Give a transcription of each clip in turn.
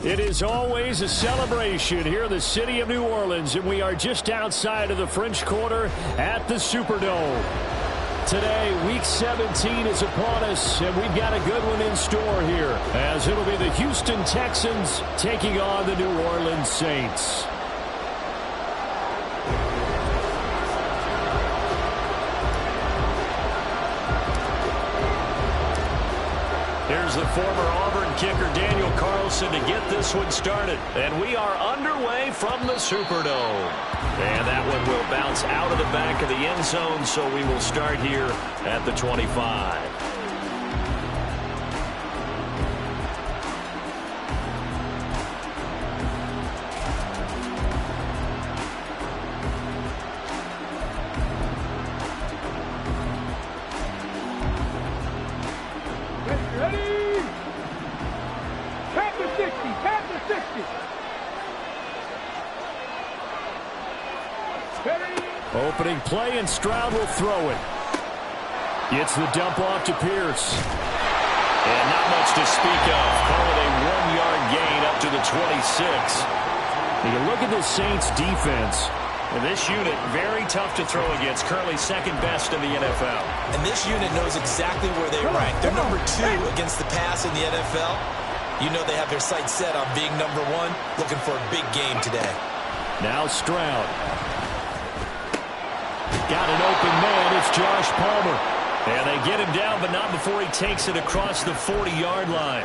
It is always a celebration here in the city of New Orleans, and we are just outside of the French Quarter at the Superdome. Today, Week 17 is upon us, and we've got a good one in store here, as it'll be the Houston Texans taking on the New Orleans Saints. Here's the former Auburn kicker, Daniel Carlson, to get this one started. And we are underway from the Superdome. And that one will bounce out of the back of the end zone, so we will start here at the 25. Opening play, and Stroud will throw it. Gets the dump off to Pierce. And not much to speak of. Call it a 1-yard gain up to the 26. You look at the Saints defense. And this unit, very tough to throw against. Currently second best in the NFL. And this unit knows exactly where they rank. They're number 2 against the pass in the NFL. You know they have their sights set on being number 1, looking for a big game today. Now Stroud. Got an open man. It's Josh Palmer. And they get him down, but not before he takes it across the 40-yard line.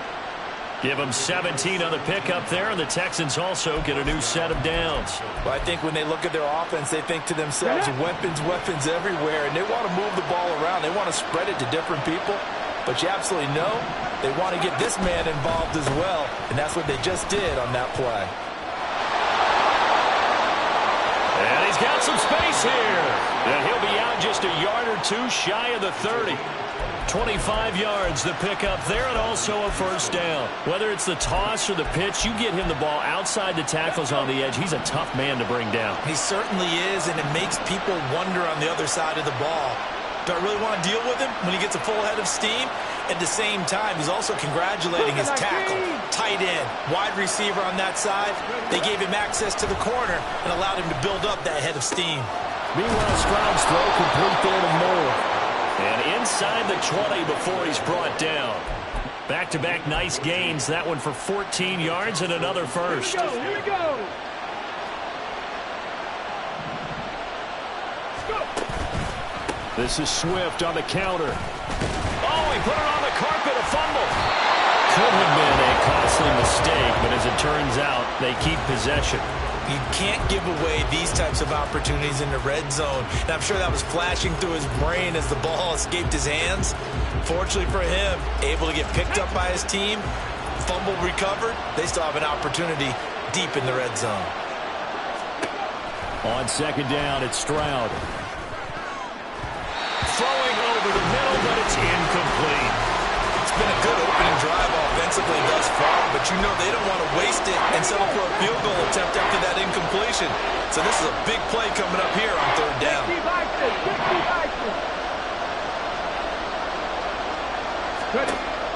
Give him 17 on the pickup there, and the Texans also get a new set of downs. Well, I think when they look at their offense, they think to themselves, weapons everywhere, and they want to move the ball around. They want to spread it to different people. But you absolutely know they want to get this man involved as well, and that's what they just did on that play. And he's got some space here. And he'll be out just a yard or two shy of the 30. 25 yards the pickup there, and also a first down. Whether it's the toss or the pitch, you get him the ball outside the tackles on the edge. He's a tough man to bring down. He certainly is, and it makes people wonder on the other side of the ball. Do I really want to deal with him when he gets a full head of steam? At the same time, he's also congratulating his tackle, tight end, wide receiver on that side. They gave him access to the corner and allowed him to build up that head of steam. Meanwhile, Stroud's throw complete there to Moore. And inside the 20 before he's brought down. Back-to-back nice gains. That one for 14 yards and another first. Here we go. This is Swift on the counter. Oh, he put it on the carpet, a fumble. Could have been a costly mistake, but as it turns out, they keep possession. You can't give away these types of opportunities in the red zone. And I'm sure that was flashing through his brain as the ball escaped his hands. Fortunately for him, able to get picked up by his team, fumble recovered. They still have an opportunity deep in the red zone. On second down, it's Stroud. Throwing over the middle, but it's incomplete. It's been a good opening drive offensively thus far, but you know they don't want to waste it and settle for a field goal attempt after that incompletion. So this is a big play coming up here on third down.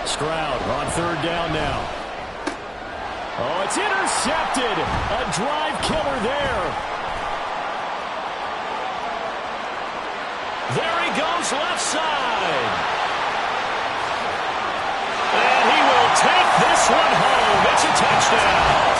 Stroud on third down now. Oh, it's intercepted. A drive killer there. There he goes, left side. And he will take this one home. It's a touchdown.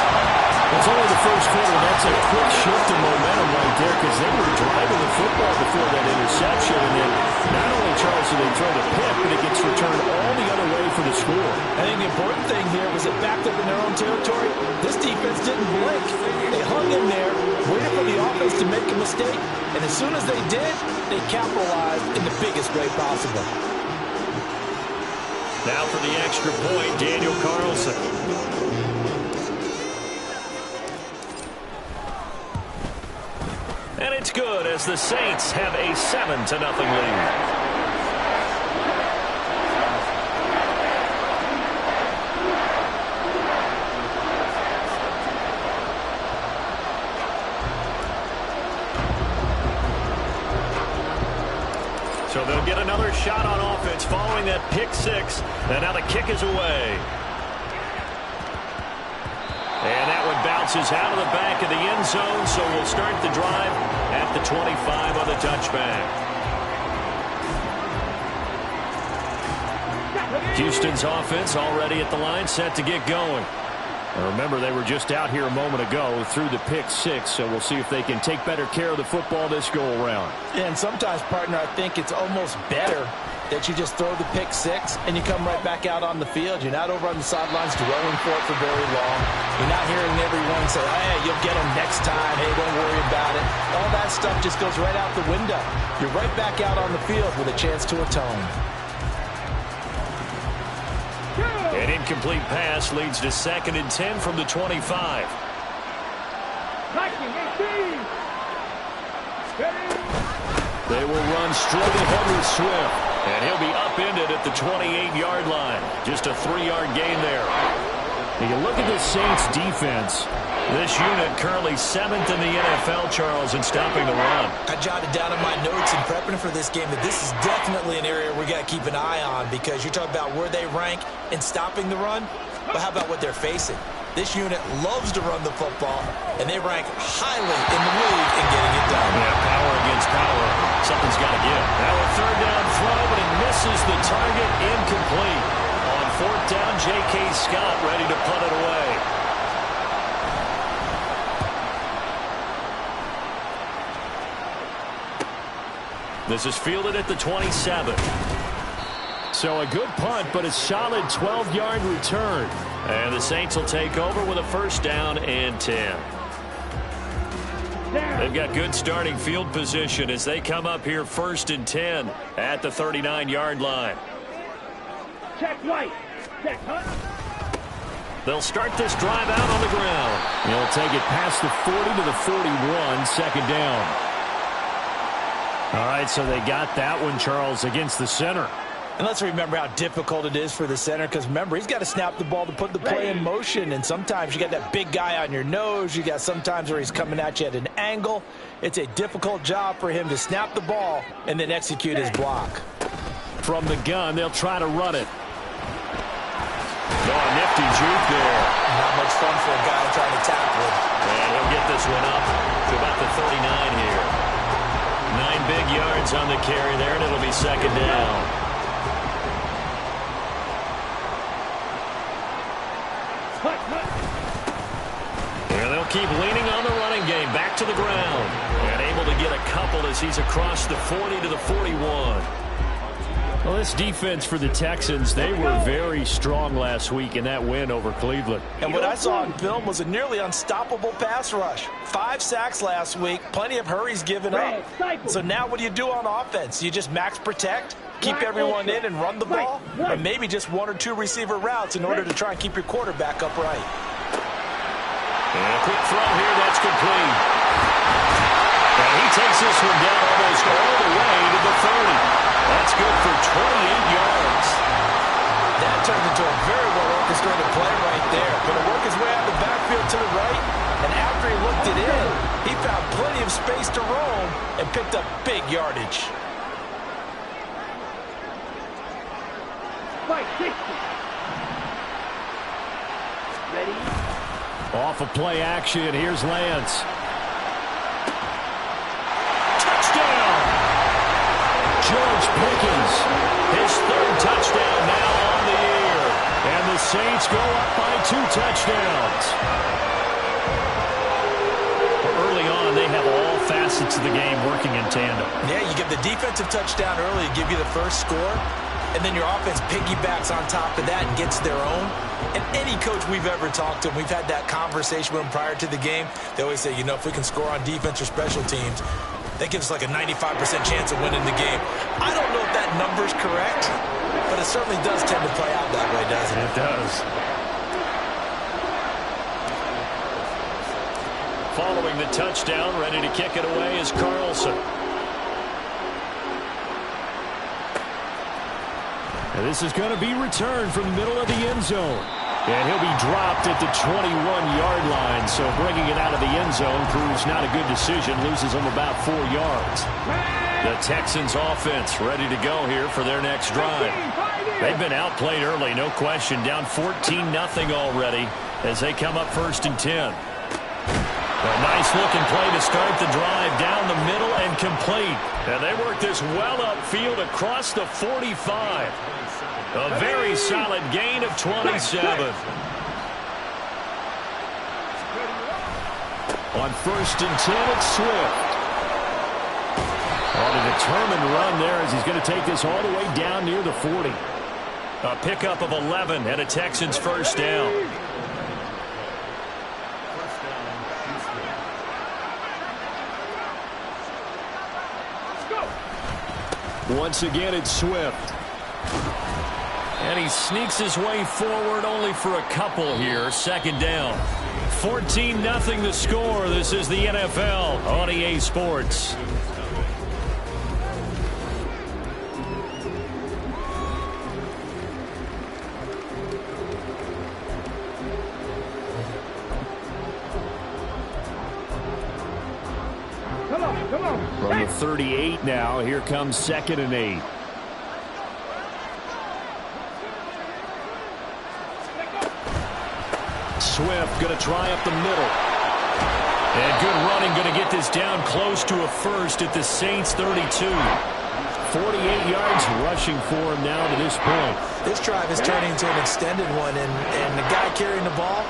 It's only the first quarter. That's a quick shift in momentum right there because they were driving the football before that interception. And then not only, Charles, do they throw the pick, but it gets returned all the other way for the score. I think the important thing here was it backed up in their own territory. This defense didn't blink. They hung in there, waited for the offense to make a mistake. And as soon as they did, they capitalized in the biggest way possible. Now for the extra point, Daniel Carlson. And it's good as the Saints have a 7-0 lead. So they'll get another shot on offense following that pick six. And now the kick is away. And that one bounces out of the back of the end zone, so we'll start the drive at the 25 on the touchback. Houston's offense already at the line, set to get going. Remember, they were just out here a moment ago through the pick six, so we'll see if they can take better care of the football this go-around. Yeah, and sometimes, partner, I think it's almost better that you just throw the pick six and you come right back out on the field. You're not over on the sidelines dwelling for it for very long. You're not hearing everyone say, hey, you'll get them next time. Hey, don't worry about it. All that stuff just goes right out the window. You're right back out on the field with a chance to atone. An incomplete pass leads to 2nd and 10 from the 25. They will run straight ahead with Swift, and he'll be upended at the 28-yard line. Just a 3-yard gain there. Now you look at this Saints defense. This unit currently 7th in the NFL, Charles, in stopping the run. I jotted down in my notes in prepping for this game that this is definitely an area we got to keep an eye on, because you're talking about where they rank in stopping the run, but how about what they're facing? This unit loves to run the football, and they rank highly in the league in getting it done. Yeah, power against power. Something's got to give. Now a 3rd down throw, but it misses the target, incomplete. On 4th down, J.K. Scott ready to punt it away. This is fielded at the 27. So a good punt, but a solid 12-yard return. And the Saints will take over with a 1st down and 10. They've got good starting field position as they come up here 1st and 10 at the 39-yard line. Check White. Check Hunt. They'll start this drive out on the ground. They'll take it past the 40 to the 41, 2nd down. All right, so they got that one, Charles, against the center. And let's remember how difficult it is for the center, because remember, he's got to snap the ball to put the play in motion, and sometimes you got that big guy on your nose. You got sometimes where he's coming at you at an angle. It's a difficult job for him to snap the ball and then execute his block. From the gun, they'll try to run it. Oh, nifty juke there. Not much fun for a guy trying to tackle it. And he'll get this one up to about the 39 here. 9 big yards on the carry there, and it'll be 2nd down. And they'll keep leaning on the running game. Back to the ground. And able to get a couple as he's across the 40 to the 41. Well, this defense for the Texans, they were very strong last week in that win over Cleveland. And what I saw on film was a nearly unstoppable pass rush. 5 sacks last week, plenty of hurries given up. So now what do you do on offense? You just max protect, keep everyone in and run the ball, or maybe just 1 or 2 receiver routes in order to try and keep your quarterback upright. And a quick throw here, that's complete. And he takes this one down almost all the way to the 30. That's good for 28 yards. That turned into a very well-orchestrated play right there. Going to work his way out of the backfield to the right, and after he looked it in, he found plenty of space to roam and picked up big yardage. Fight 60. Ready? Off of play action, here's Lance. George Pickens, his 3rd touchdown now on the year. And the Saints go up by 2 touchdowns. Early on, they have all facets of the game working in tandem. Yeah, you give the defensive touchdown early, give you the first score, and then your offense piggybacks on top of that and gets their own. And any coach we've ever talked to, we've had that conversation with them prior to the game, they always say, you know, if we can score on defense or special teams, that gives us like a 95% chance of winning the game. I don't know if that number's correct, but it certainly does tend to play out that way, doesn't it? It does. Following the touchdown, ready to kick it away is Carlson. And this is going to be returned from the middle of the end zone. And he'll be dropped at the 21-yard line. So bringing it out of the end zone proves not a good decision. Loses him about 4 yards. The Texans offense ready to go here for their next drive. They've been outplayed early, no question. Down 14-0 already as they come up 1st and 10. A nice-looking play to start the drive down the middle and complete. And they work this well upfield across the 45. A very solid gain of 27. On 1st and 10, it's Swift. On a determined run there as he's going to take this all the way down near the 40. A pickup of 11 and a Texans first down. Once again, it's Swift. And he sneaks his way forward only for a couple here. 2nd down. 14-0 the score. This is the NFL on EA Sports. Come on. From the 38 now, here comes 2nd and 8. Swift going to try up the middle. And good running, going to get this down close to a first at the Saints 32. 48 yards rushing for him now to this point. This drive is turning into an extended one, and the guy carrying the ball,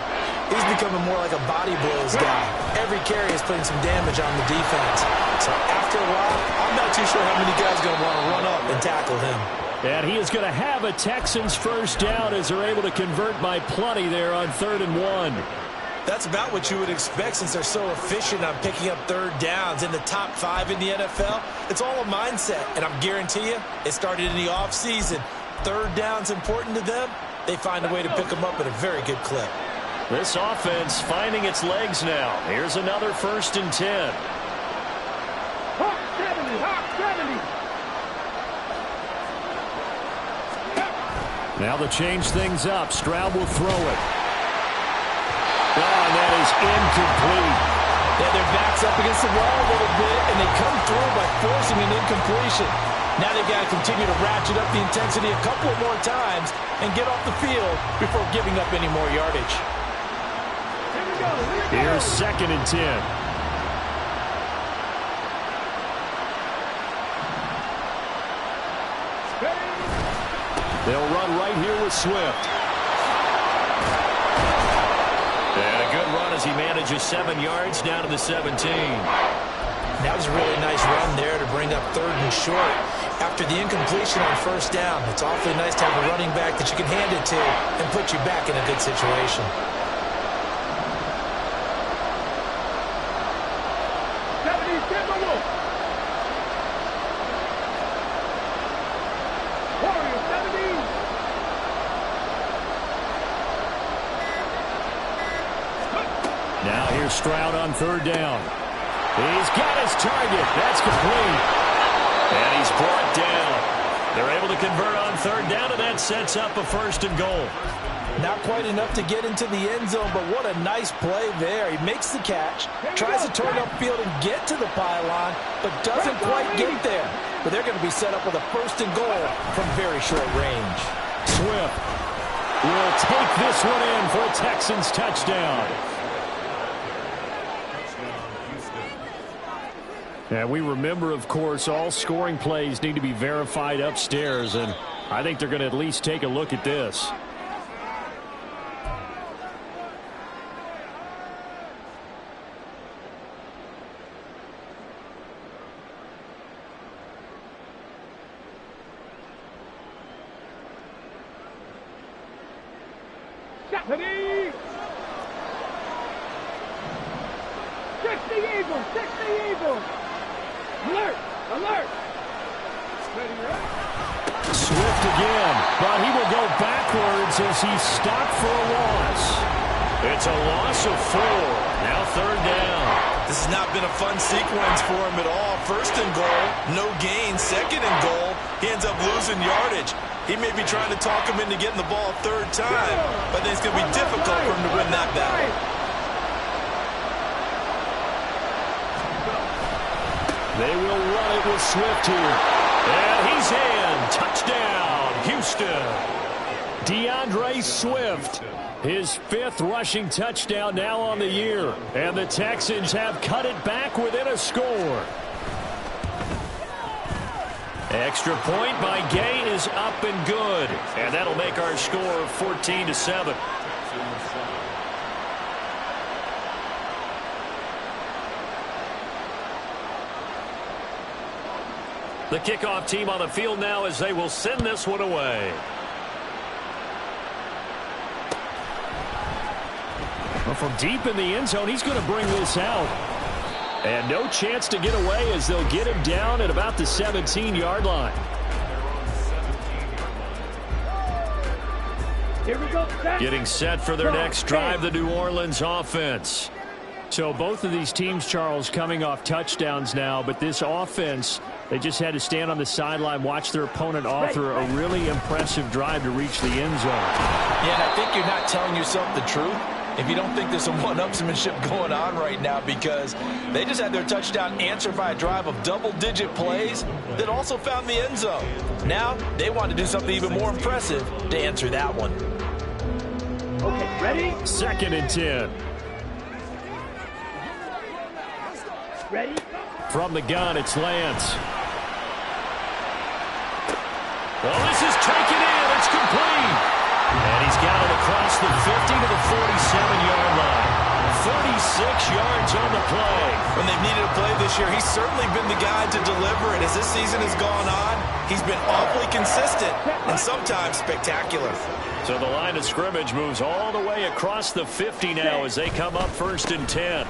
he's becoming more like a body blows guy. Every carry is putting some damage on the defense. So after a while, I'm not too sure how many guys are going to want to run up and tackle him. And he is going to have a Texans first down as they're able to convert by plenty there on 3rd and 1. That's about what you would expect since they're so efficient on picking up 3rd downs in the top 5 in the NFL. It's all a mindset, and I guarantee you, it started in the offseason. 3rd down's important to them. They find a way to pick them up at a very good clip. This offense finding its legs now. Here's another 1st and 10. Hawk 70. Now they'll change things up. Stroud will throw it. Oh, and that is incomplete. Yeah, their back's up against the wall a little bit, and they come through by forcing an incompletion. Now they've got to continue to ratchet up the intensity a couple more times and get off the field before giving up any more yardage. Here's 2nd and 10. They'll run right here with Swift. And a good run as he manages 7 yards down to the 17. That was a really nice run there to bring up 3rd and short. After the incompletion on 1st down, it's awfully nice to have a running back that you can hand it to and put you back in a good situation. Now here's Stroud on 3rd down. He's got his target. That's complete. And he's brought down. They're able to convert on 3rd down, and that sets up a 1st and goal. Not quite enough to get into the end zone, but what a nice play there. He makes the catch, tries to turn upfield and get to the pylon, but doesn't quite get there. But they're going to be set up with a 1st and goal from very short range. Swift will take this one in for a Texans touchdown. And we remember, of course, all scoring plays need to be verified upstairs, and I think they're going to at least take a look at this. Stephanie! Check the Eagles! Check the Eagles! Alert! Alert! Ready, right? Swift again, but he will go backwards as he's stopped for a loss. It's a loss of 4. Now 3rd down. This has not been a fun sequence for him at all. 1st and goal, no gain. 2nd and goal, he ends up losing yardage. He may be trying to talk him into getting the ball 3rd time, but then it's going to be difficult for him to win that battle. They will run it with Swift here. And he's in. Touchdown. Houston. DeAndre Swift, his 5th rushing touchdown now on the year. And the Texans have cut it back within a score. Extra point by Gay is up and good. And that'll make our score 14-7. The kickoff team on the field now as they will send this one away. Well, from deep in the end zone, he's going to bring this out. And no chance to get away as they'll get him down at about the 17-yard line. Here we go. Getting set for their next drive, the New Orleans offense. So both of these teams, Charles, coming off touchdowns now, but this offense, they just had to stand on the sideline, watch their opponent author a really impressive drive to reach the end zone. Yeah, and I think you're not telling yourself the truth if you don't think there's some one-upsmanship going on right now, because they just had their touchdown answered by a drive of double-digit plays that also found the end zone. Now they want to do something even more impressive to answer that one. Okay, ready? 2nd and 10. Ready? From the gun, it's Lance. Well, this is taken in. It's complete. And he's got it across the 50 to the 47-yard line. 36 yards on the play. When they've needed a play this year, he's certainly been the guy to deliver it. As this season has gone on, he's been awfully consistent and sometimes spectacular. So the line of scrimmage moves all the way across the 50 now as they come up 1st and 10.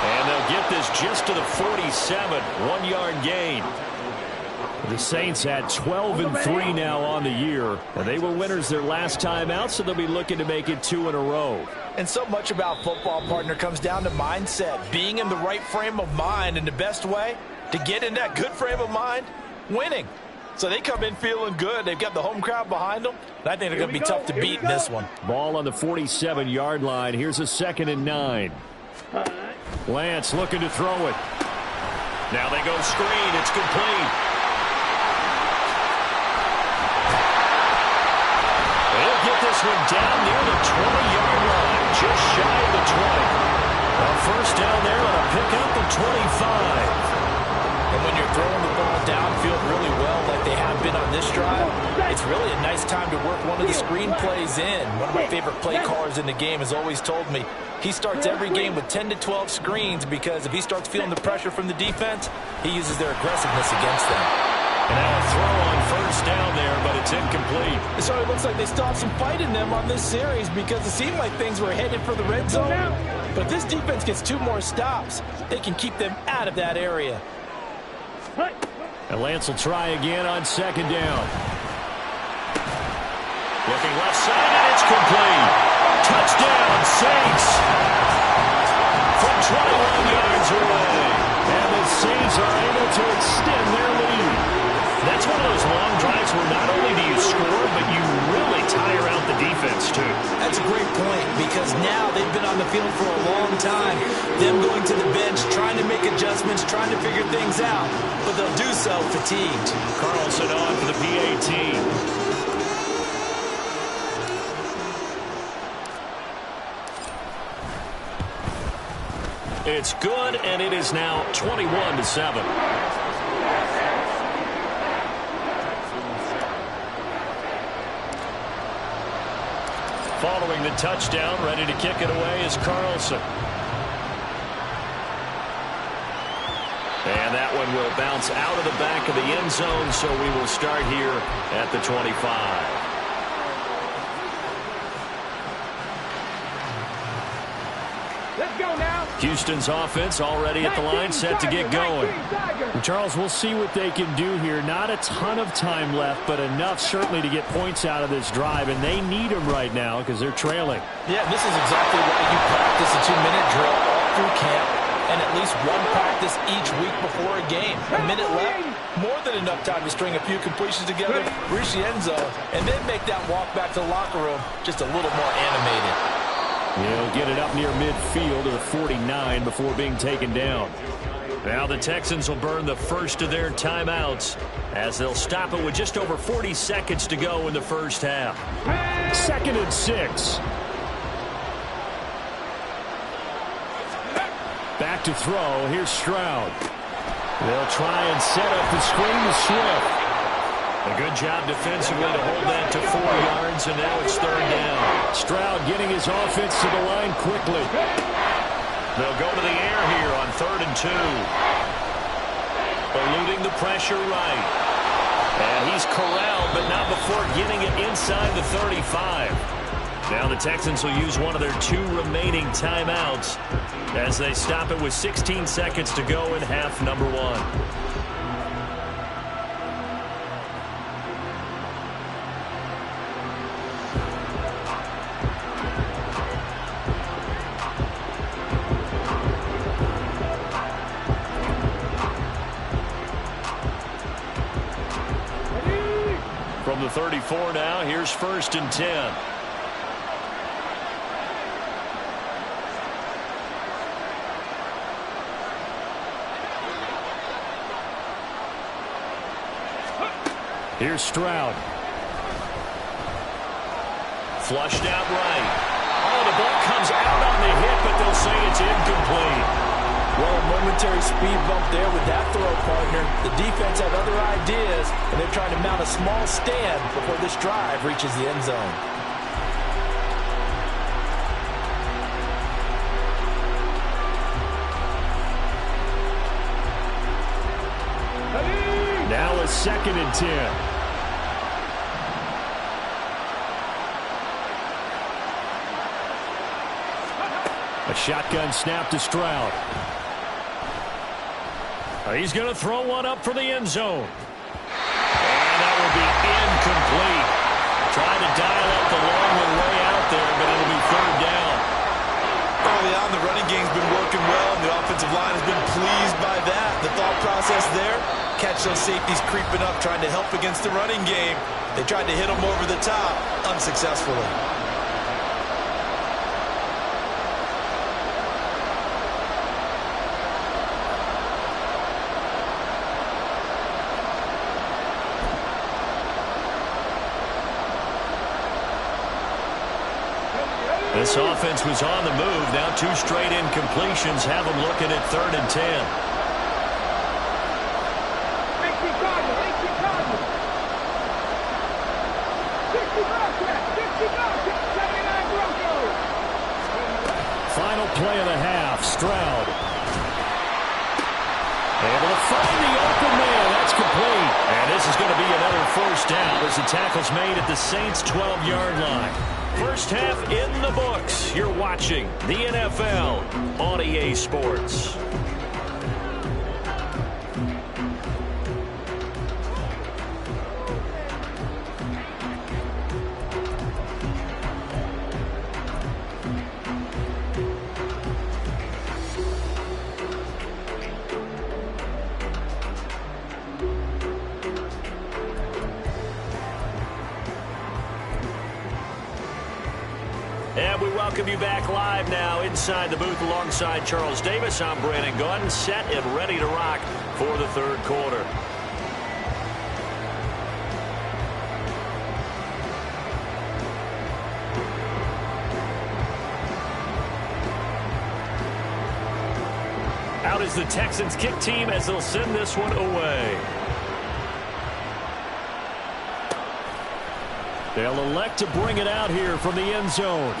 And they'll get this just to the 47, 1-yard gain. The Saints had 12-3 now on the year, and they were winners their last time out, so they'll be looking to make it 2 in a row. And so much about football, partner, comes down to mindset, being in the right frame of mind, and the best way to get in that good frame of mind, winning. So they come in feeling good. They've got the home crowd behind them, and I think they're going to be tough to beat in this one. Ball on the 47-yard line. Here's a 2nd and 9. Lance looking to throw it. Now they go screen. It's complete. They'll get this one down near the 20-yard line, just shy of the 20. A 1st down there on a pickup of 25. And when you're throwing the ball downfield really well like they have been on this drive, it's really a nice time to work one of the screen plays in. One of my favorite play callers in the game has always told me he starts every game with 10 to 12 screens because if he starts feeling the pressure from the defense, he uses their aggressiveness against them. And now a throw on 1st down there, but it's incomplete. So it looks like they still have some fight in them on this series because it seemed like things were headed for the red zone. But if this defense gets 2 more stops, they can keep them out of that area. And Lance will try again on 2nd down. Looking left side, and it's complete. Touchdown, Saints. From 21 yards away. And the Saints are able to extend their lead. That's one of those long drives where not only do you score, but you really tire out the defense, too. That's a great point because now they've been on the field for a long time. Them going to the bench, trying to make adjustments, trying to figure things out. But they'll do so fatigued. Carlson on for the PAT. It's good, and it is now 21-7. Following the touchdown, ready to kick it away is Carlson. And that one will bounce out of the back of the end zone, so we will start here at the 25. Let's go now. Houston's offense already at the line, set to get going. And Charles, we'll see what they can do here. Not a ton of time left, but enough certainly to get points out of this drive, and they need them right now because they're trailing. Yeah, this is exactly why you practice a 2-minute drill all through camp and at least one practice each week before a game. A minute left, more than enough time to string a few completions together, reach the end zone, and then make that walk back to the locker room just a little more animated. He'll get it up near midfield to the 49 before being taken down. Now the Texans will burn the first of their timeouts as they'll stop it with just over 40 seconds to go in the first half. 2nd and 6. Back to throw. Here's Stroud. They'll try and set up the screen to Swift. A good job defensively to hold that to 4 yards, and now it's 3rd down. Stroud getting his offense to the line quickly. They'll go to the air here on 3rd and 2. Eluding the pressure right. And he's corralled, but not before getting it inside the 35. Now the Texans will use one of their 2 remaining timeouts as they stop it with 16 seconds to go in half number 1. From the 34 now, here's 1st and 10. Here's Stroud. Flushed out right. Oh, the ball comes out on the hit, but they'll say it's incomplete. Well, a momentary speed bump there with that throw, partner. The defense had other ideas, and they're trying to mount a small stand before this drive reaches the end zone. Now a 2nd and 10. A shotgun snap to Stroud. He's going to throw one up for the end zone. And that will be incomplete. Trying to dial up the long way out there, but it'll be 3rd down. Early on, the running game's been working well, and the offensive line has been pleased by that. The thought process there, catch those safeties creeping up, trying to help against the running game. They tried to hit them over the top, unsuccessfully. This offense was on the move. Now 2 straight incompletions have them looking at 3rd and 10. Final play of the half. Stroud. Able to find the open man. That's complete. And this is going to be another 1st down as the tackle's made at the Saints' 12-yard line. First half in the books. You're watching the NFL on EA Sports. And we welcome you back live now inside the booth alongside Charles Davis. I'm Brandon Gaudin, set and ready to rock for the 3rd quarter. Out is the Texans kick team as they'll send this one away. They'll elect to bring it out here from the end zone.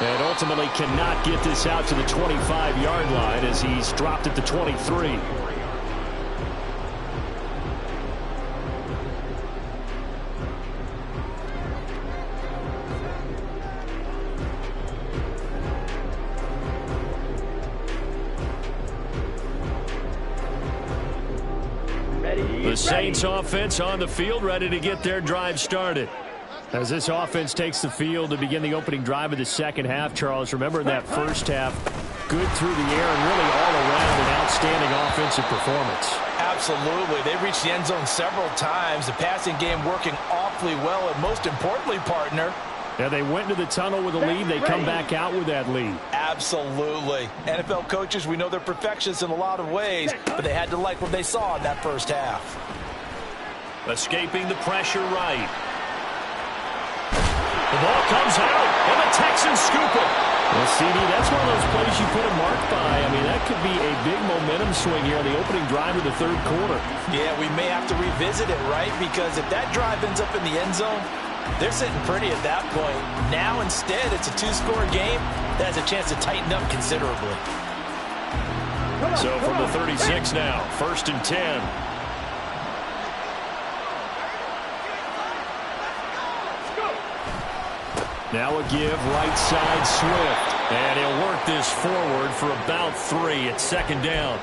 And ultimately cannot get this out to the 25-yard line as he's dropped at the 23. The Saints offense on the field, ready to get their drive started. As this offense takes the field to begin the opening drive of the 2nd half, Charles, remember that first half, good through the air and really all around an outstanding offensive performance. Absolutely. They reached the end zone several times. The passing game working awfully well, and most importantly, partner, Yeah, they went into the tunnel with a lead. They come back out with that lead. Absolutely. NFL coaches, we know they're perfectionists in a lot of ways, but they had to like what they saw in that first half. Escaping the pressure right. The ball comes out, and the Texans scoop it. Well, CD, that's one of those plays you put a mark by. I mean, that could be a big momentum swing here on the opening drive of the third quarter. Yeah, we may have to revisit it, right? Because if that drive ends up in the end zone, they're sitting pretty at that point. Now, instead, it's a two-score game that has a chance to tighten up considerably. So from the 36 now, 1st and 10. Now a give, right side, Swift. And he'll work this forward for about 3 at 2nd down.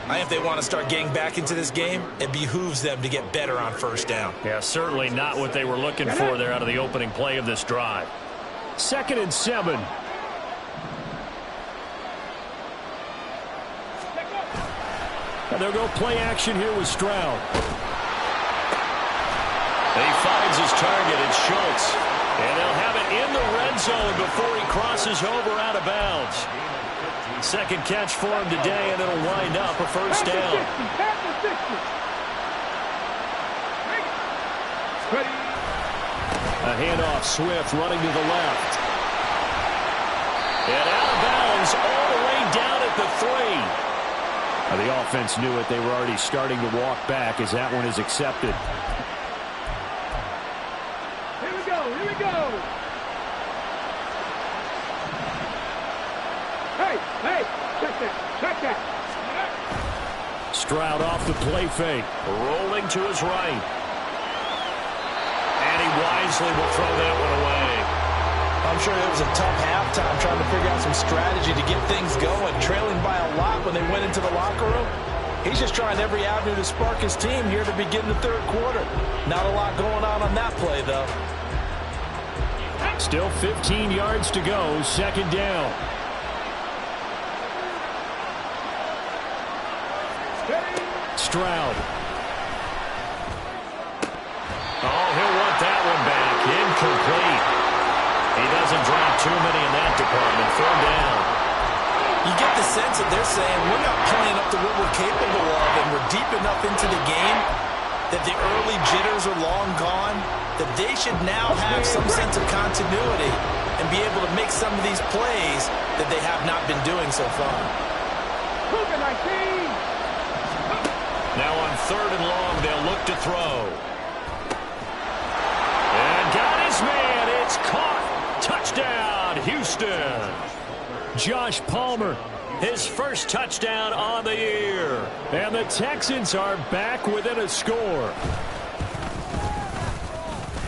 I think if they want to start getting back into this game, it behooves them to get better on 1st down. Yeah, certainly not what they were looking for there out of the opening play of this drive. 2nd and 7. And they'll go play action here with Stroud. And he finds his target, it's Schultz. And they'll have it in the red zone before he crosses over out of bounds. Second catch for him today, and it'll wind up a 1st down. A handoff, Swift running to the left. And out of bounds all the way down at the 3. Now, the offense knew it. They were already starting to walk back as that one is accepted. Here we go. Hey, check that. Stroud off the play fake, rolling to his right. And he wisely will throw that one away. I'm sure it was a tough halftime trying to figure out some strategy to get things going, trailing by a lot when they went into the locker room. He's just trying every avenue to spark his team here to begin the third quarter. Not a lot going on that play, though. Still 15 yards to go, 2nd down. Stroud. Oh, he'll want that one back. Incomplete. He doesn't drop too many in that department. 4th down. You get the sense that they're saying we're not playing up to what we're capable of, and we're deep enough into the game that the early jitters are long gone, that they should now have some sense of continuity and be able to make some of these plays that they have not been doing so far. Now on 3rd and long, they'll look to throw. And got his man. It's caught. Touchdown, Houston. Josh Palmer, his first touchdown on the year. And the Texans are back within a score.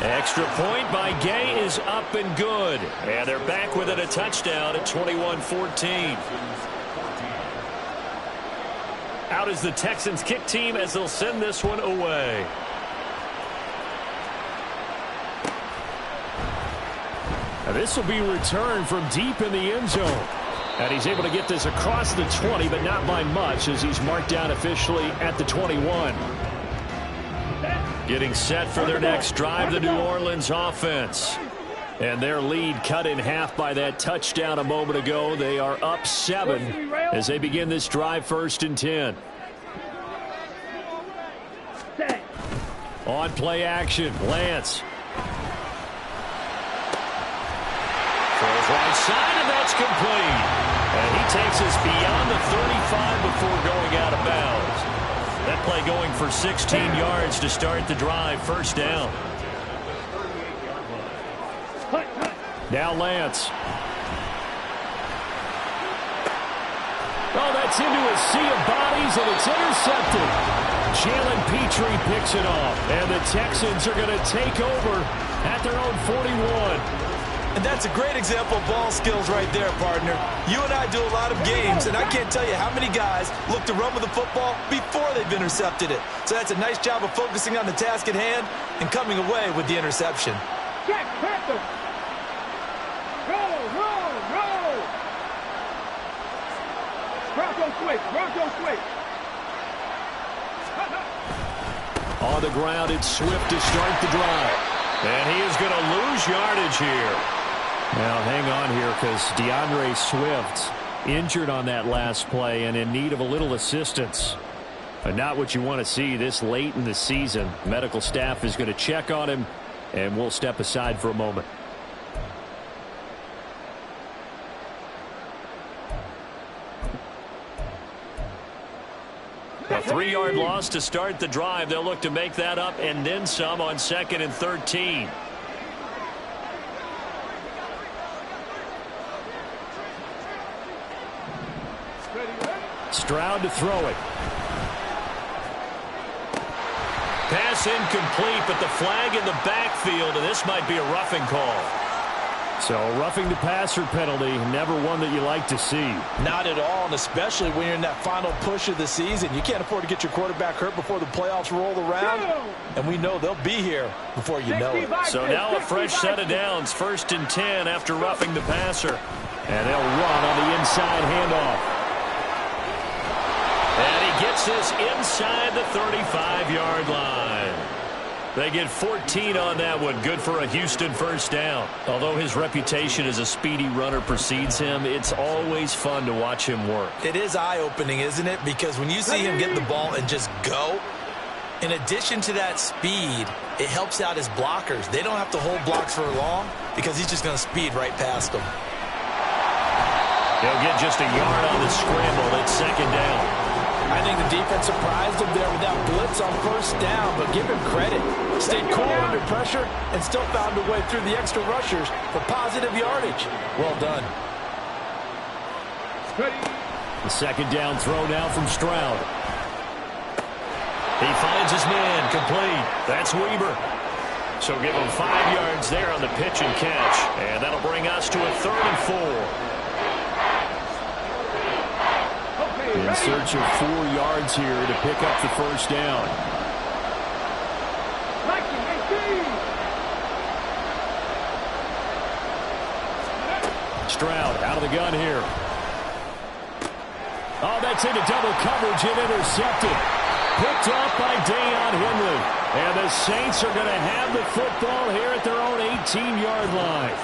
Extra point by Gay is up and good. And they're back within a touchdown at 21-14. Out is the Texans kick team as they'll send this one away. Now this will be returned from deep in the end zone. And he's able to get this across the 20, but not by much as he's marked down officially at the 21. Getting set for their next drive, the New Orleans offense. And their lead cut in half by that touchdown a moment ago. They are up 7 as they begin this drive, 1st and 10. On play action, Lance. Throws right side, and that's complete. And he takes us beyond the 35 before going out of bounds. That play going for 16 yards to start the drive, 1st down. Now Lance. Oh, that's into a sea of bodies, and it's intercepted. Jalen Petrie picks it off, and the Texans are going to take over at their own 41. And that's a great example of ball skills right there, partner. You and I do a lot of games, and I can't tell you how many guys look to run with the football before they've intercepted it. So that's a nice job of focusing on the task at hand and coming away with the interception. Jack Panther. Roll. Bronco switch. On the ground, it's Swift to start the drive. And he is going to lose yardage here. Now, hang on here because DeAndre Swift injured on that last play and in need of a little assistance. But not what you want to see this late in the season. Medical staff is going to check on him, and we'll step aside for a moment. A 3-yard loss to start the drive. They'll look to make that up and then some on 2nd and 13. Stroud to throw it. Pass incomplete, but the flag in the backfield, and this might be a roughing call. So roughing the passer penalty, never one that you like to see. Not at all, and especially when you're in that final push of the season. You can't afford to get your quarterback hurt before the playoffs roll around, and we know they'll be here before you know it. So now a fresh set of downs, 1st and 10 after roughing the passer. And they'll run on the inside handoff. And he gets this inside the 35-yard line. They get 14 on that one. Good for a Houston first down. Although his reputation as a speedy runner precedes him, it's always fun to watch him work. It is eye-opening, isn't it? Because when you see him get the ball and just go, in addition to that speed, it helps out his blockers. They don't have to hold blocks for long because he's just going to speed right past them. He'll get just a yard on the scramble. It's 2nd down. I think the defense surprised him there with that blitz on 1st down, but give him credit. Stayed cool under pressure and still found a way through the extra rushers for positive yardage. Well done. The 2nd down throw now from Stroud. He finds his man complete. That's Weber. So give him 5 yards there on the pitch and catch. And that'll bring us to a 3rd and 4. In search of 4 yards here to pick up the 1st down. Stroud out of the gun here. Oh, that's into double coverage and intercepted. Picked up by Deion Henley. And the Saints are going to have the football here at their own 18-yard line.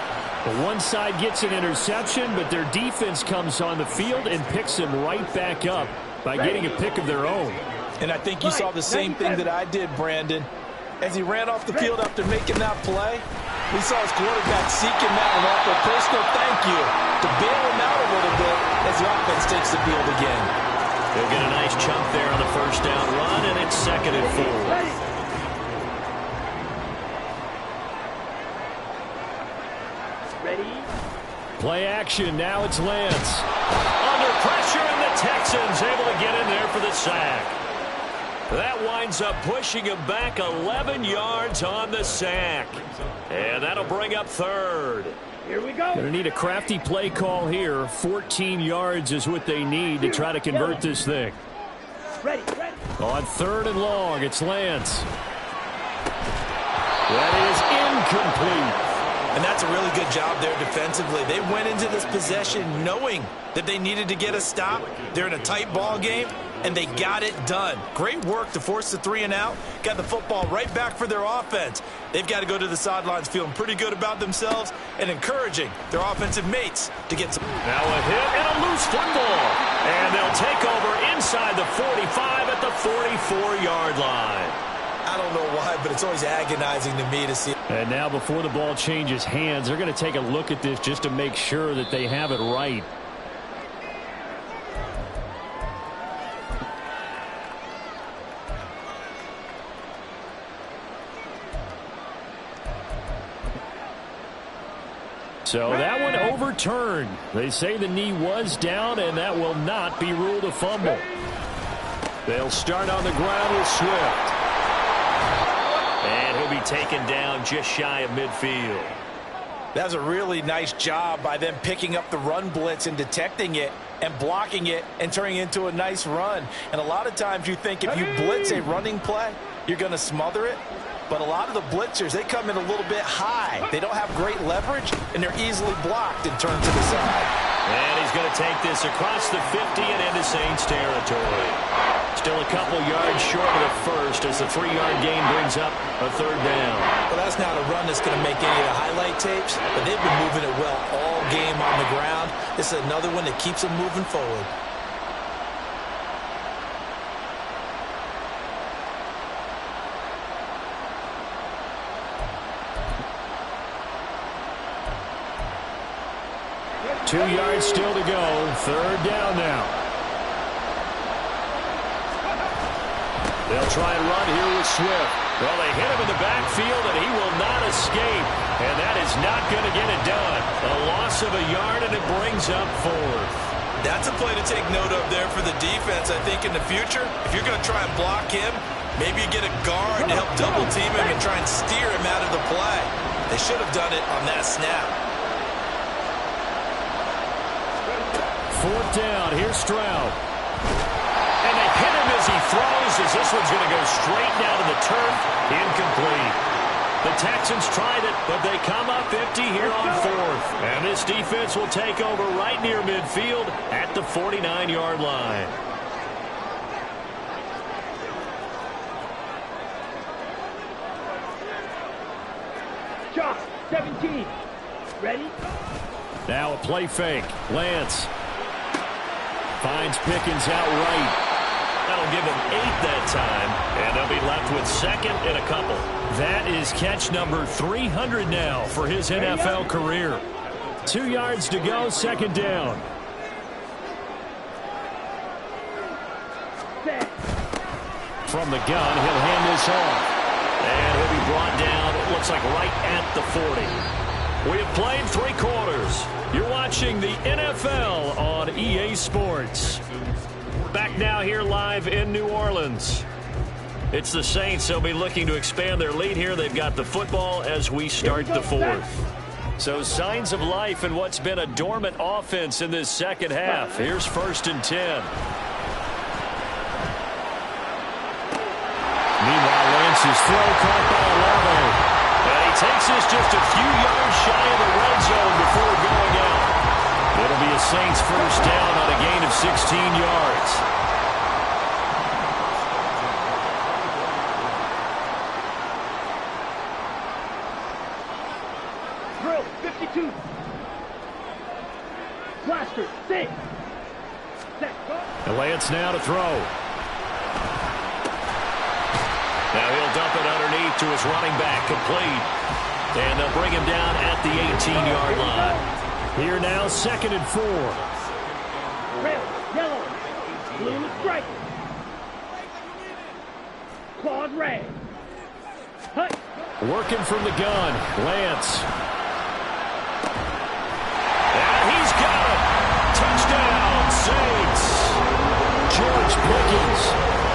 The one side gets an interception, but their defense comes on the field and picks him right back up by getting a pick of their own. And I think you saw the same thing that I did, Brandon. As he ran off the field after making that play, we saw his quarterback seeking that and offer a personal thank you to bail him out a little bit as the offense takes the field again. They'll get a nice chunk there on the 1st down run, and it's 2nd and 4. Play action. Now it's Lance. Under pressure, and the Texans able to get in there for the sack. That winds up pushing him back 11 yards on the sack. And that'll bring up 3rd. Here we go. Going to need a crafty play call here. 14 yards is what they need to try to convert this thing. Ready. On 3rd and long, it's Lance. That is incomplete. And that's a really good job there defensively. They went into this possession knowing that they needed to get a stop. They're in a tight ball game, and they got it done. Great work to force the 3 and out. Got the football right back for their offense. They've got to go to the sidelines feeling pretty good about themselves and encouraging their offensive mates to get some. Now a hit and a loose football. And they'll take over inside the 45 at the 44-yard line. I don't know why, but it's always agonizing to me to see. And now before the ball changes hands, they're going to take a look at this just to make sure that they have it right. So that one overturned. They say the knee was down, and that will not be ruled a fumble. They'll start on the ground with Swift. And he'll be taken down just shy of midfield. That was a really nice job by them picking up the run blitz and detecting it and blocking it and turning it into a nice run. And a lot of times you think if you blitz a running play, you're going to smother it. But a lot of the blitzers, they come in a little bit high. They don't have great leverage, and they're easily blocked and turned to the side. And he's going to take this across the 50 and into Saints territory. Still a couple yards short of the first as the 3-yard gain brings up a third down. Well, that's not a run that's going to make any of the highlight tapes, but they've been moving it well all game on the ground. This is another one that keeps them moving forward. Two yards still to go. Third down now. They'll try and run here with Swift. Well, they hit him in the backfield, and he will not escape. And that is not going to get it done. A loss of a yard, and it brings up fourth. That's a play to take note of there for the defense. I think in the future, if you're going to try and block him, maybe you get a guard to help double-team him and try and steer him out of the play. They should have done it on that snap. Fourth down. Here's Stroud. And they hit him as he throws, as this one's going to go straight down to the turf. Incomplete. The Texans tried it, but they come up empty here on fourth. And this defense will take over right near midfield at the 49-yard line. Josh, 17. Ready? Now a play fake. Lance finds Pickens out right. That'll give him 8 that time, and they'll be left with second and a couple. That is catch number 300 now for his NFL career. 2 yards to go, second down. From the gun, he'll hand this off. And he'll be brought down, it looks like right at the 40. We have played 3 quarters. You're watching the NFL on EA Sports. Back now here live in New Orleans. It's the Saints. They'll be looking to expand their lead here. They've got the football as we start the fourth. So signs of life in what's been a dormant offense in this second half. Here's 1st and 10. Meanwhile, Lance's throw caught by Olave. And he takes this just a few yards shy of the red zone before going out. It'll be a Saints first down on a gain of 16 yards. Drill, 52. Blaster, 6. Set, go. And Lance now to throw. Now he'll dump it underneath to his running back, complete. And they'll bring him down at the 18-yard line. Here now, 2nd and 4. Red, yellow, blue, stripe. Claws red. Hut. Working from the gun, Lance. And he's got it. Touchdown, Saints. George Pickens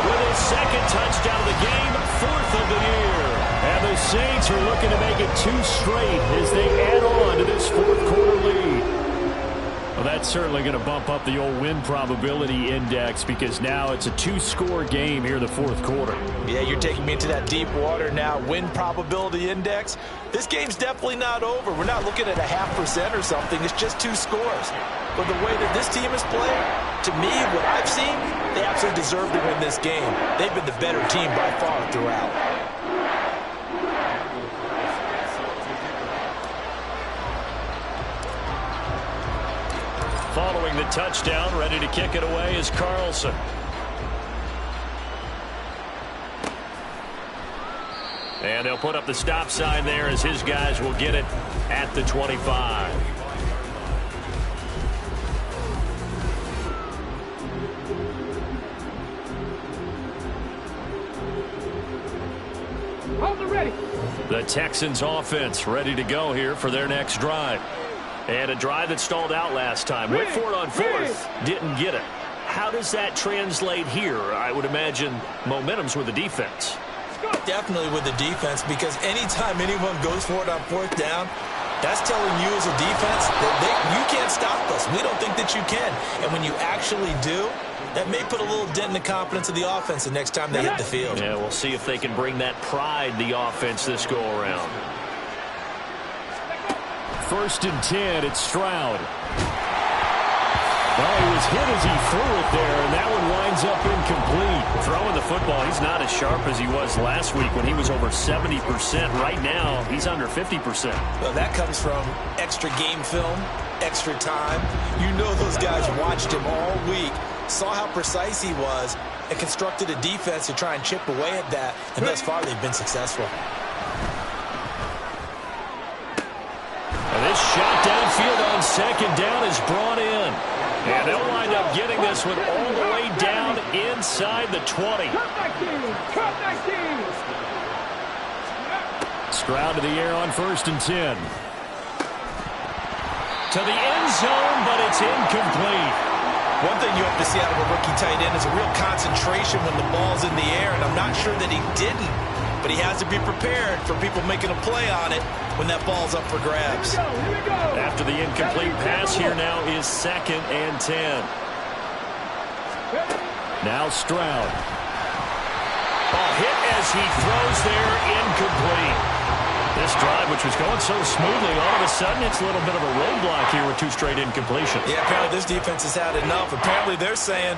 with his 2nd touchdown of the game, 4th of the year. And the Saints are looking to make it 2 straight as they add on to this 4th quarter lead. Well, that's certainly going to bump up the old win probability index because now it's a 2-score game here in the 4th quarter. Yeah, you're taking me into that deep water now. Win probability index. This game's definitely not over. We're not looking at a 0.5% or something. It's just 2 scores. But the way that this team has played, to me, what I've seen, they absolutely deserve to win this game. They've been the better team by far throughout. Following the touchdown, ready to kick it away is Carlson. And they'll put up the stop sign there as his guys will get it at the 25. Hold it ready. The Texans offense ready to go here for their next drive. And a drive that stalled out last time. Went for it on 4th. Didn't get it. How does that translate here? I would imagine momentum's with the defense. Definitely with the defense, because anytime anyone goes for it on 4th down, that's telling you as a defense that you can't stop us. We don't think that you can. And when you actually do, that may put a little dent in the confidence of the offense the next time they hit the field. Yeah, we'll see if they can bring that pride, the offense, this go-around. 1st and 10, it's Stroud. Well, he was hit as he threw it there, and that one winds up incomplete. football, he's not as sharp as he was last week when he was over 70%. Right now, he's under 50%. Well, that comes from extra game film, extra time. You know those guys watched him all week, saw how precise he was, and constructed a defense to try and chip away at that. And thus far, they've been successful. And this shot downfield on second down is brought in. And they'll wind up getting this one all the way down inside the 20. Stroud to the air on 1st and 10. To the end zone, but it's incomplete. One thing you have to see out of a rookie tight end is a real concentration when the ball's in the air, and I'm not sure that he didn't, but he has to be prepared for people making a play on it when that ball's up for grabs. After the incomplete pass, here now is 2nd and 10. Now Stroud. Ball hit as he throws there, incomplete. This drive, which was going so smoothly, all of a sudden it's a little bit of a roadblock here with 2 straight incompletions. Yeah, apparently this defense has had enough. Apparently they're saying,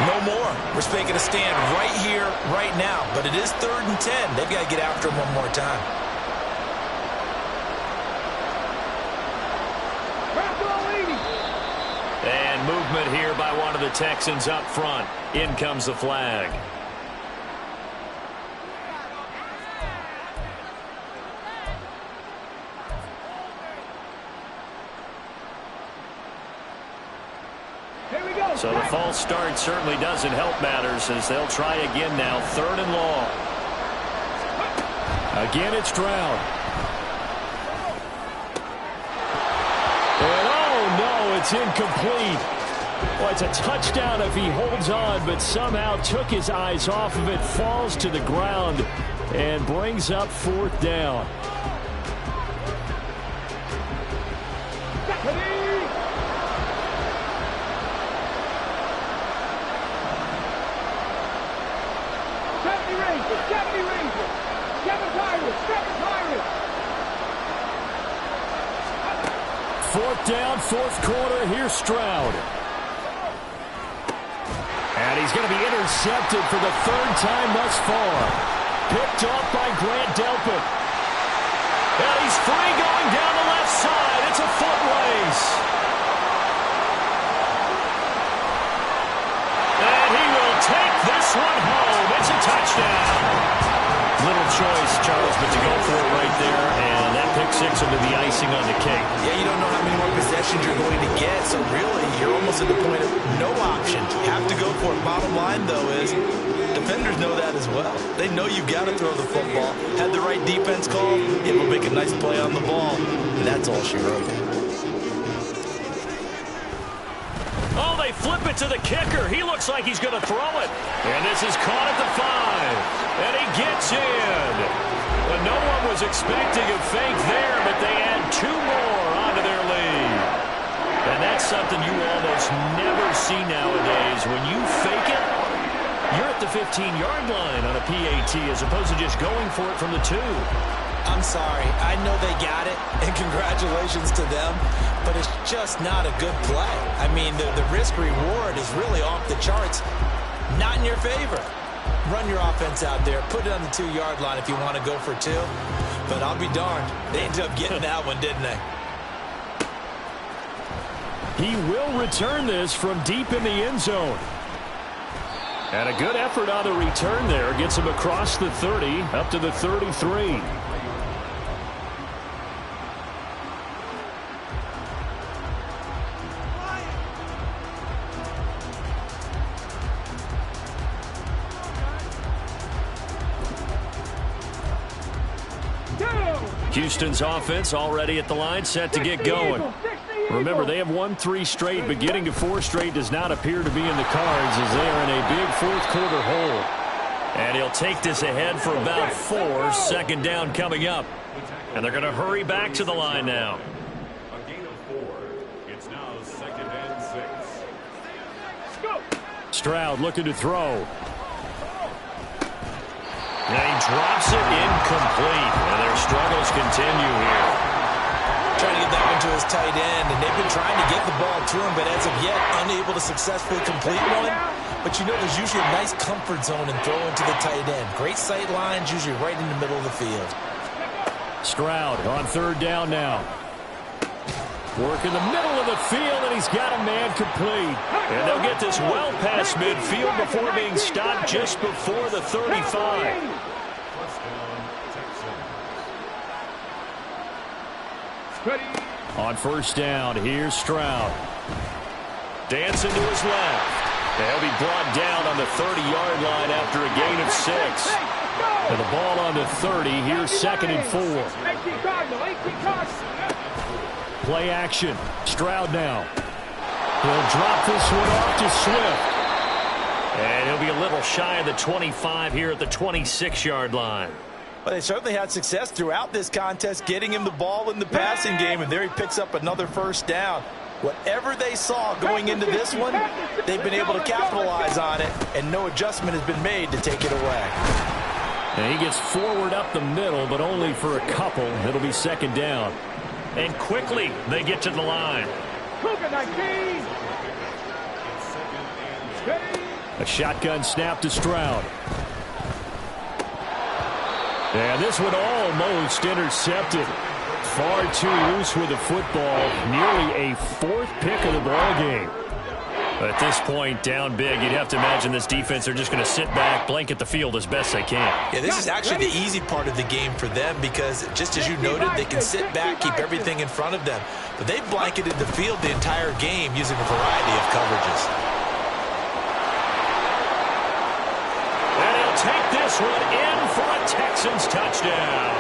no more. We're making a stand right here, right now. But it is 3rd and 10. They've got to get after him one more time. And movement here by one of the Texans up front. In comes the flag. So the false start certainly doesn't help matters as they'll try again now. 3rd and long. Again, it's Stroud. And oh no, it's incomplete. Well, it's a touchdown if he holds on, but somehow took his eyes off of it, falls to the ground, and brings up 4th down. Fourth down, 4th quarter. Here's Stroud. And he's going to be intercepted for the 3rd time thus far. Picked off by Grant Delpit. And he's free going down the left side. It's a foot race. And he will take this one home. It's a touchdown. Little choice, Charles, but to go for it right there, and that pick 6 will be the icing on the cake. Yeah, you don't know how many more possessions you're going to get, so really you're almost at the point of no option. You have to go for it. Bottom line, though, is defenders know that as well. They know you've got to throw the football. Had the right defense call, it will make a nice play on the ball, and that's all she wrote. Oh, they flip it to the kicker. He looks like he's going to throw it. And this is caught at the 5. And he gets in. But no one was expecting a fake there, but they add 2 more onto their lead. And that's something you almost never see nowadays. When you fake it, you're at the 15-yard line on a PAT as opposed to just going for it from the 2. I'm sorry. I know they got it, and congratulations to them, but it's just not a good play. I mean, the risk-reward is really off the charts, not in your favor. Run your offense out there. Put it on the 2-yard line if you want to go for 2. But I'll be darned. They ended up getting that one, didn't they? He will return this from deep in the end zone. And a good effort on the return there. Gets him across the 30, up to the 33. Houston's offense already at the line, set to get going. Remember, they have won 3 straight, but getting to 4 straight does not appear to be in the cards as they are in a big 4th quarter hole. And he'll take this ahead for about 4. 2nd down coming up. And they're going to hurry back to the line now. A gain of 4. It's now 2nd and 6. Stroud looking to throw. And he drops it incomplete. And their struggles continue here. Trying to get that one to his tight end, and they've been trying to get the ball to him, but as of yet, unable to successfully complete one. but you know there's usually a nice comfort zone in throwing to the tight end. Great sight lines, usually right in the middle of the field. Stroud on third down now. Work in the middle of the field, and he's got a man complete. And they'll get this well past midfield before being stopped just before the 35. On first down, here's Stroud. Dancing to his left. And he'll be brought down on the 30-yard line after a gain of 6. And the ball on the 30. Here's 2nd and 4. Play action. Stroud now. He'll drop this one off to Swift. And he'll be a little shy of the 25 here at the 26-yard line. Well, they certainly had success throughout this contest, getting him the ball in the passing game, and there he picks up another first down. Whatever they saw going into this one, they've been able to capitalize on it, and no adjustment has been made to take it away. And he gets forward up the middle, but only for a couple. It'll be 2nd down. And quickly, they get to the line. A shotgun snap to Stroud. And this one almost intercepted. Far too loose with the football. Nearly a 4th pick of the ball game. But at this point, down big, you'd have to imagine this defense are just going to sit back, blanket the field as best they can. Yeah, this is actually the easy part of the game for them because, just as you noted, they can sit back, keep everything in front of them. But they've blanketed the field the entire game using a variety of coverages. And he'll take this one in for a Texans touchdown.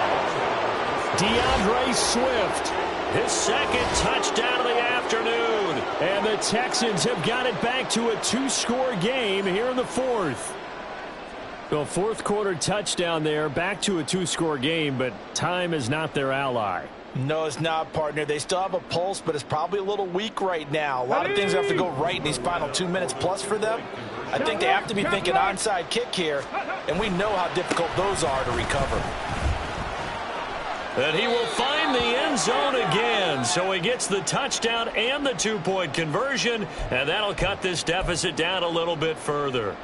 DeAndre Swift, his 2nd touchdown of the afternoon. And the Texans have got it back to a 2-score game here in the 4th. The 4th quarter touchdown there, back to a 2-score game, but time is not their ally. No, it's not, partner. They still have a pulse, but it's probably a little weak right now. A lot of things have to go right in these final 2 minutes plus for them. I think they have to be thinking onside kick here, and we know how difficult those are to recover. And he will find the end zone again. So he gets the touchdown and the 2-point conversion. And that'll cut this deficit down a little bit further.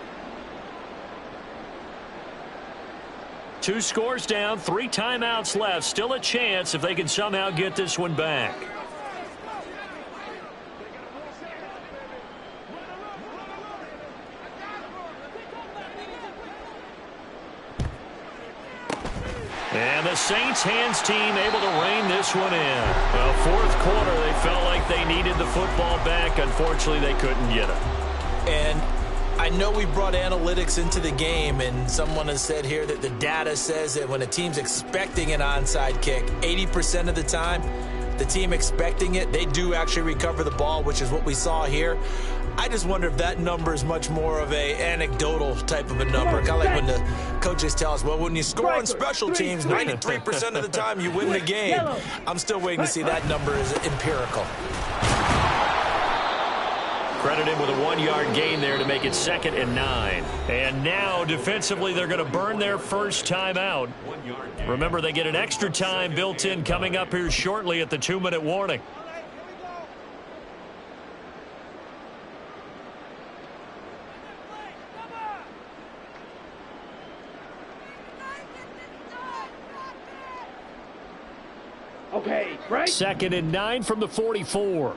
2 scores down, 3 timeouts left. Still a chance if they can somehow get this one back. And the Saints hands team able to rein this one in. Well, 4th quarter, they felt like they needed the football back. Unfortunately, they couldn't get it. And I know we brought analytics into the game, and someone has said here that the data says that when a team's expecting an onside kick, 80% of the time, the team expecting it, they do actually recover the ball, which is what we saw here. I just wonder if that number is much more of a anecdotal type of a number. Kind of like when the coaches tell us, well, when you score on special teams, 93% of the time you win the game. I'm still waiting to see that number is empirical. Credit him with a 1-yard gain there to make it 2nd and 9. And now, defensively, they're going to burn their first time out. Remember, they get an extra time built in coming up here shortly at the 2-minute warning. Okay, right. 2nd and 9 from the 44.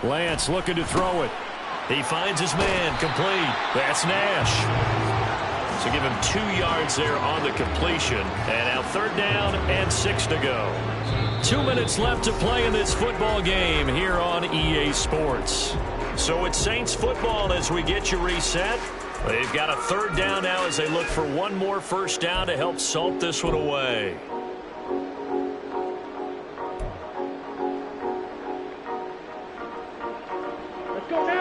Lance looking to throw it. He finds his man, complete. That's Nash. So give him 2 yards there on the completion. And now 3rd down and 6 to go. 2 minutes left to play in this football game here on EA Sports. So it's Saints football as we get you reset. They've got a 3rd down now as they look for one more first down to help salt this one away.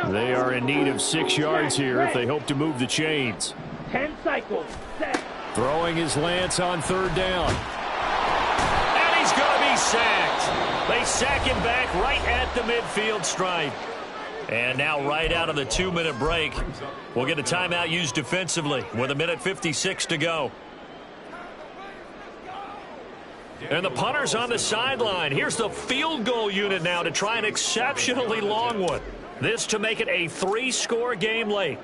They are in need of 6 yards here if they hope to move the chains. 10 cycles. Set. Throwing his Lance on 3rd down. And he's going to be sacked. They sack him back right at the midfield stripe. And now right out of the 2-minute break, we'll get a timeout used defensively with 1:56 to go. And the punter's on the sideline. Here's the field goal unit now to try an exceptionally long one. This to make it a 3-score game late.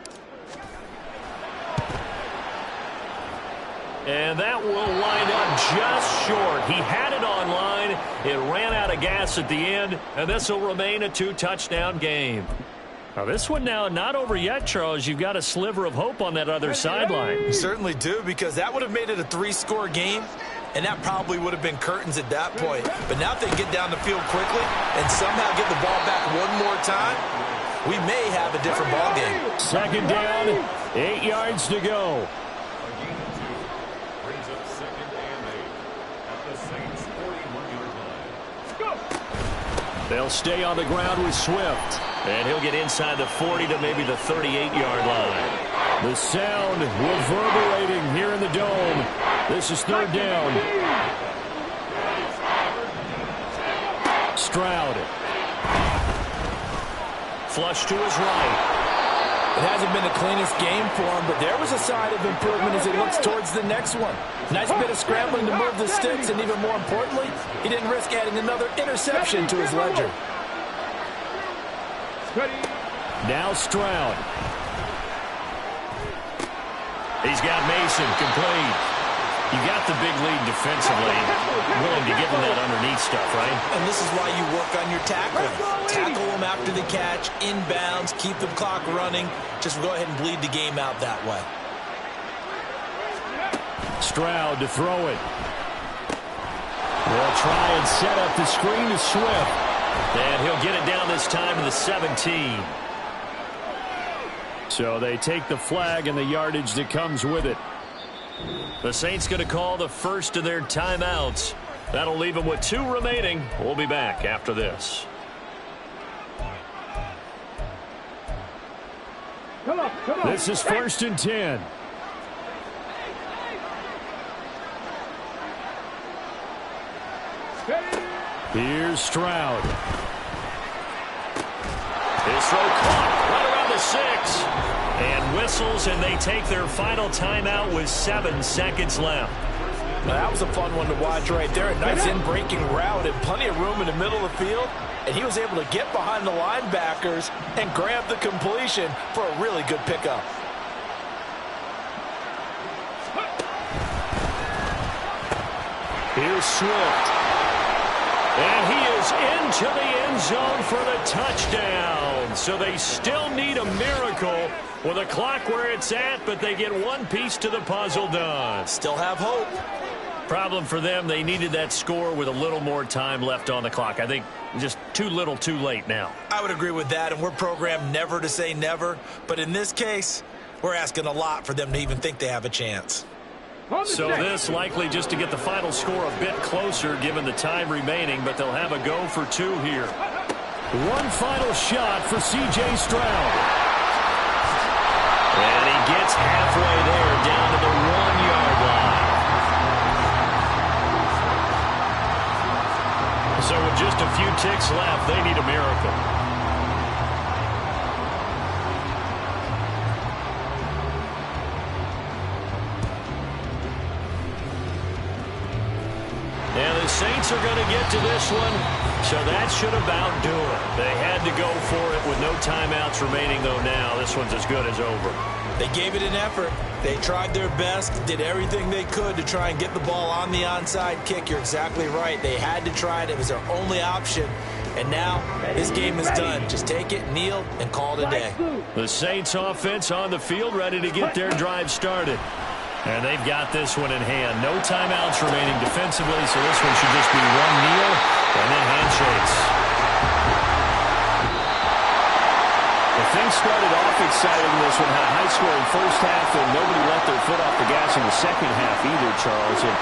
And that will line up just short. He had it on line. It ran out of gas at the end, and this will remain a 2-touchdown game. Now, this one now not over yet, Charles. You've got a sliver of hope on that other sideline. You certainly do, because that would have made it a 3-score game, and that probably would have been curtains at that point. But now if they get down the field quickly and somehow get the ball back one more time, we may have a different ball game. Second down, 8 yards to go. Brings up second and 8 at the Saints' 41-yard line. They'll stay on the ground with Swift. And he'll get inside the 40 to maybe the 38-yard line. The sound reverberating here in the dome. This is third down. Stroud. Flush to his right. It hasn't been the cleanest game for him, but there was a sign of improvement as he looks towards the next one. Nice bit of scrambling to move the sticks, and even more importantly, he didn't risk adding another interception to his ledger. Now Stroud. He's got Mason complete. You got the big lead defensively. Willing to get in that underneath stuff, right? And this is why you work on your tackling. Tackle them after the catch, inbounds, keep the clock running. Just go ahead and bleed the game out that way. Stroud to throw it. They'll try and set up the screen to Swift. And he'll get it down this time to the 17. So they take the flag and the yardage that comes with it. The Saints going to call the first of their timeouts. That'll leave them with 2 remaining. We'll be back after this. Come on. This is 1st and 10. Here's Stroud. His throw caught right around the 6. And whistles, and they take their final timeout with 7 seconds left. Now, that was a fun one to watch right there. A nice in-breaking route and plenty of room in the middle of the field. And he was able to get behind the linebackers and grab the completion for a really good pickup. Here's Swift. And he is into the end zone for the touchdown. So they still need a miracle with a clock where it's at, but they get one piece to the puzzle done. Still have hope. Problem for them, they needed that score with a little more time left on the clock. I think just too little too late now. I would agree with that, and we're programmed never to say never. But in this case, we're asking a lot for them to even think they have a chance. So this likely just to get the final score a bit closer given the time remaining, but they'll have a go for 2 here. One final shot for C.J. Stroud. And he gets halfway there down to the 1-yard line. So with just a few ticks left, they need a miracle. And the Saints are going to get to this one, so that should about do it. They had to go for it with no timeouts remaining, though now this one's as good as over. They gave it an effort. They tried their best, did everything they could to try and get the ball on the onside kick. You're exactly right. They had to try it. It was their only option. And now this game is done. Just take it, kneel, and call it a day. The Saints offense on the field ready to get their drive started. And they've got this one in hand. No timeouts remaining defensively, so this one should just be one kneel and then handshakes. The things started off exciting in this one. Had a high-scoring first half, and nobody let their foot off the gas in the second half either, Charles. And,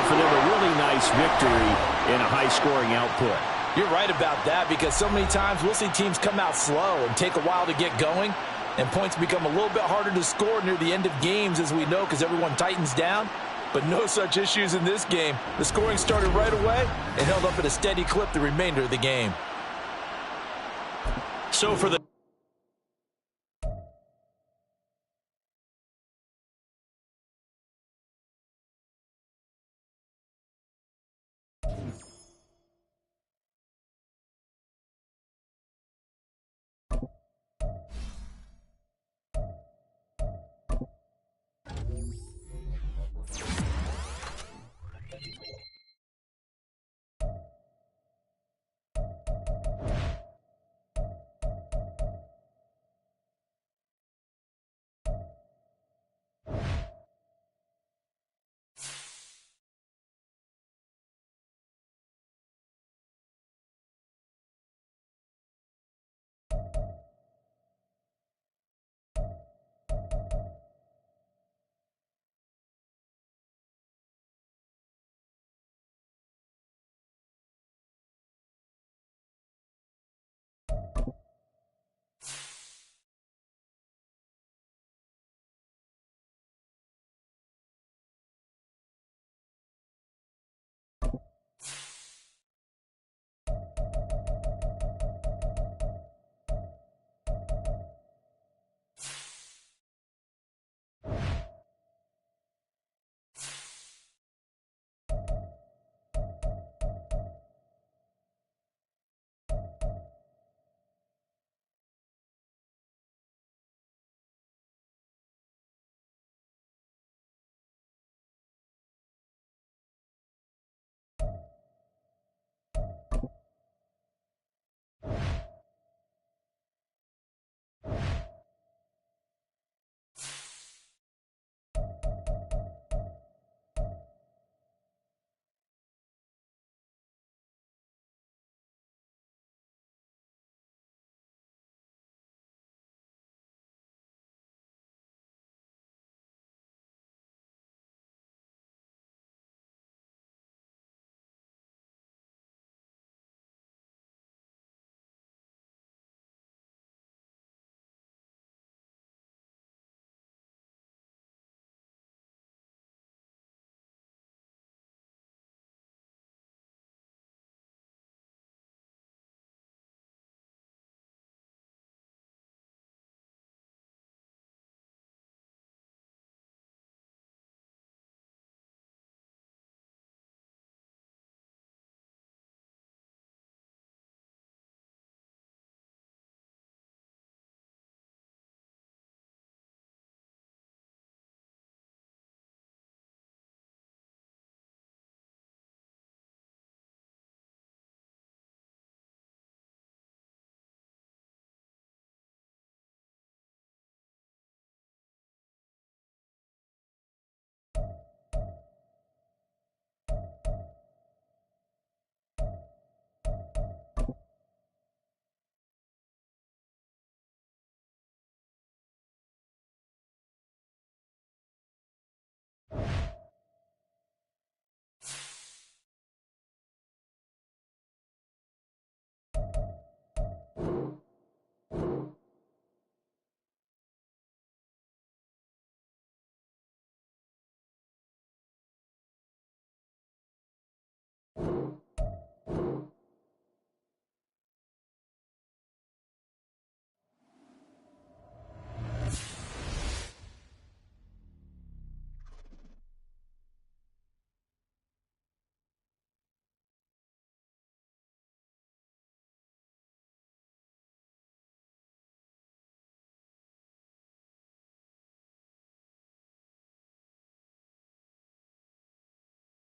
for them, a really nice victory in a high-scoring output. You're right about that, because so many times we'll see teams come out slow and take a while to get going. And points become a little bit harder to score near the end of games, as we know, because everyone tightens down. But no such issues in this game. The scoring started right away and held up at a steady clip the remainder of the game. So for the